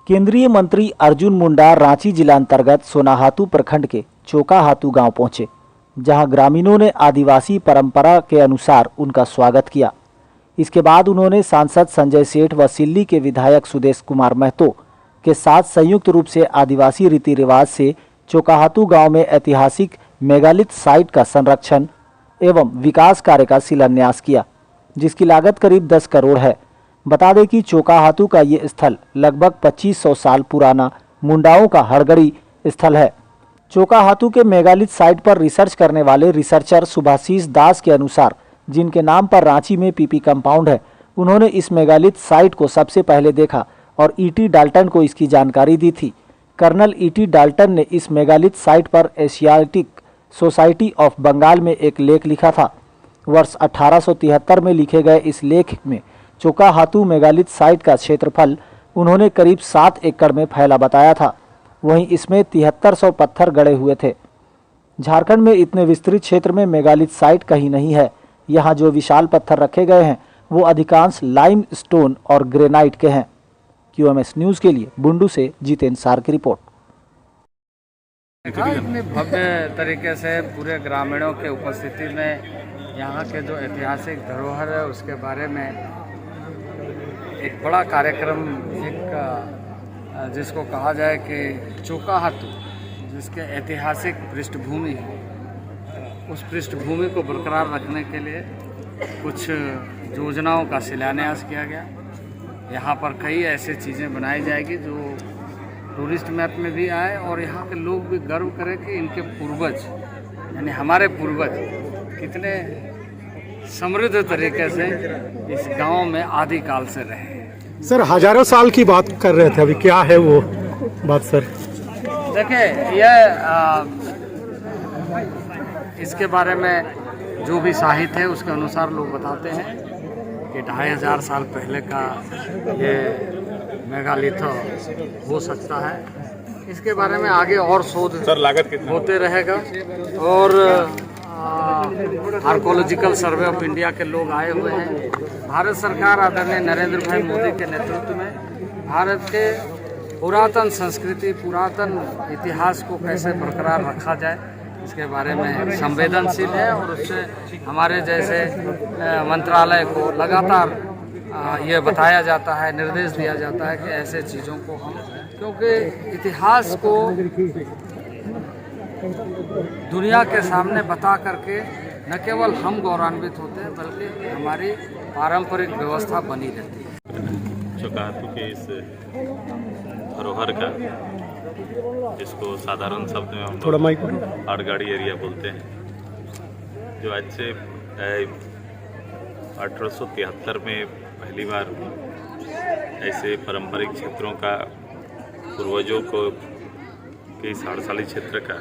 केंद्रीय मंत्री अर्जुन मुंडा रांची जिला अंतर्गत सोनाहातू प्रखंड के चोकाहातू गांव पहुंचे, जहां ग्रामीणों ने आदिवासी परंपरा के अनुसार उनका स्वागत किया। इसके बाद उन्होंने सांसद संजय सेठ व सिल्ली के विधायक सुदेश कुमार महतो के साथ संयुक्त रूप से आदिवासी रीति रिवाज से चोकाहातू गांव में ऐतिहासिक मेगालिथ साइट का संरक्षण एवं विकास कार्य का शिलान्यास किया, जिसकी लागत करीब 10 करोड़ है। बता दें कि चोकाहातू का ये स्थल लगभग 2500 साल पुराना मुंडाओं का हड़गड़ी स्थल है। चोकाहातू के मेगालिथ साइट पर रिसर्च करने वाले रिसर्चर सुभाषीष दास के अनुसार, जिनके नाम पर रांची में पीपी कंपाउंड है, उन्होंने इस मेगालिथ साइट को सबसे पहले देखा और ईटी डाल्टन को इसकी जानकारी दी थी। कर्नल ईटी डाल्टन ने इस मेगालिथ साइट पर एशियाटिक सोसाइटी ऑफ बंगाल में एक लेख लिखा था। वर्ष 1873 में लिखे गए इस लेख में चोकाहातू मेगालिथ साइट का क्षेत्रफल उन्होंने करीब 7 एकड़ में फैला बताया था। वहीं इसमें 7300 पत्थर गड़े हुए थे। झारखंड में इतने विस्तृत क्षेत्र में मेगालिथ साइट कहीं नहीं है। यहाँ जो विशाल पत्थर रखे गए हैं वो अधिकांश लाइम स्टोन और ग्रेनाइट के हैं। QMS न्यूज़ के लिए बुंडू से जितेंद्र सार की रिपोर्ट। इतनी भव्य तरीके से पूरे ग्रामीणों के उपस्थिति में यहाँ के जो ऐतिहासिक धरोहर है उसके बारे में एक बड़ा कार्यक्रम, एक जिसको कहा जाए कि चोकाहातू, जिसके ऐतिहासिक पृष्ठभूमि है, उस पृष्ठभूमि को बरकरार रखने के लिए कुछ योजनाओं का शिलान्यास किया गया। यहाँ पर कई ऐसी चीज़ें बनाई जाएगी जो टूरिस्ट मैप में भी आए और यहाँ के लोग भी गर्व करें कि इनके पूर्वज, यानी हमारे पूर्वज कितने समृद्ध तरीके से इस गांव में आदिकाल से रहे। सर, हजारों साल की बात कर रहे थे, अभी क्या है वो बात सर? देखिए, यह इसके बारे में जो भी साहित्य है उसके अनुसार लोग बताते हैं कि 2500 साल पहले का ये मेगालिथ हो सकता है। इसके बारे में आगे और शोध होते रहेगा और आर्कोलॉजिकल सर्वे ऑफ इंडिया के लोग आए हुए हैं। भारत सरकार आदरणीय नरेंद्र भाई मोदी के नेतृत्व में भारत के पुरातन संस्कृति, पुरातन इतिहास को कैसे बरकरार रखा जाए, इसके बारे में संवेदनशील है और उससे हमारे जैसे मंत्रालय को लगातार ये बताया जाता है, निर्देश दिया जाता है कि ऐसे चीज़ों को हम, क्योंकि इतिहास को दुनिया के सामने बता करके न केवल हम गौरवान्वित होते हैं बल्कि हमारी पारंपरिक व्यवस्था बनी रहती है। चोकाहातू के इस धरोहर का, जिसको साधारण शब्द में हम हड़गड़ी एरिया बोलते हैं, जो आज से 1873 में पहली बार ऐसे पारंपरिक क्षेत्रों का, पूर्वजों को के साड़साली क्षेत्र का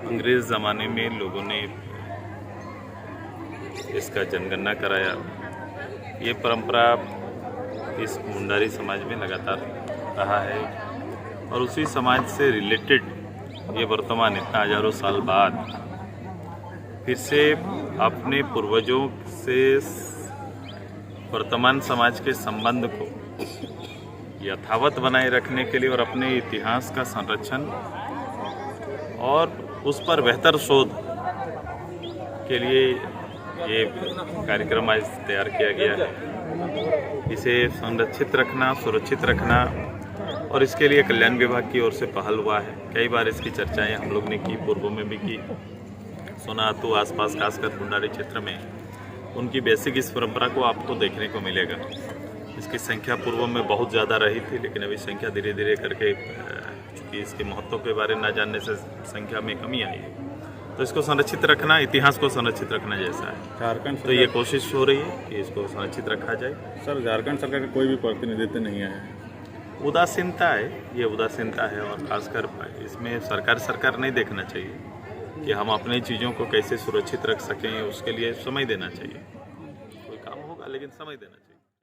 अंग्रेज़ ज़माने में लोगों ने इसका जनगणना कराया। ये परंपरा इस मुंडारी समाज में लगातार रहा है और उसी समाज से रिलेटेड ये वर्तमान इतना हजारों साल बाद फिर से अपने पूर्वजों से वर्तमान समाज के संबंध को यथावत बनाए रखने के लिए और अपने इतिहास का संरक्षण और उस पर बेहतर शोध के लिए ये कार्यक्रम आज तैयार किया गया है। इसे संरक्षित रखना, सुरक्षित रखना और इसके लिए कल्याण विभाग की ओर से पहल हुआ है। कई बार इसकी चर्चाएं हम लोग ने की, पूर्व में भी की। सोनाहातू आसपास खासकर मुंडारी क्षेत्र में उनकी बेसिक इस परंपरा को आपको देखने को मिलेगा। इसकी संख्या पूर्व में बहुत ज़्यादा रही थी, लेकिन अभी संख्या धीरे धीरे करके, चूँकि इसके महत्व के बारे में न जानने से संख्या में कमी आई है, तो इसको संरक्षित रखना, इतिहास को संरक्षित रखना जैसा है। झारखंड तो ये कोशिश हो रही है कि इसको संरक्षित रखा जाए। सर, झारखंड सरकार का कोई भी प्रतिनिधित्व नहीं है, उदासीनता है, ये उदासीनता है और खासकर इसमें सरकार नहीं देखना चाहिए कि हम अपनी चीज़ों को कैसे सुरक्षित रख सकें। उसके लिए समय देना चाहिए। कोई काम होगा लेकिन समय देना चाहिए।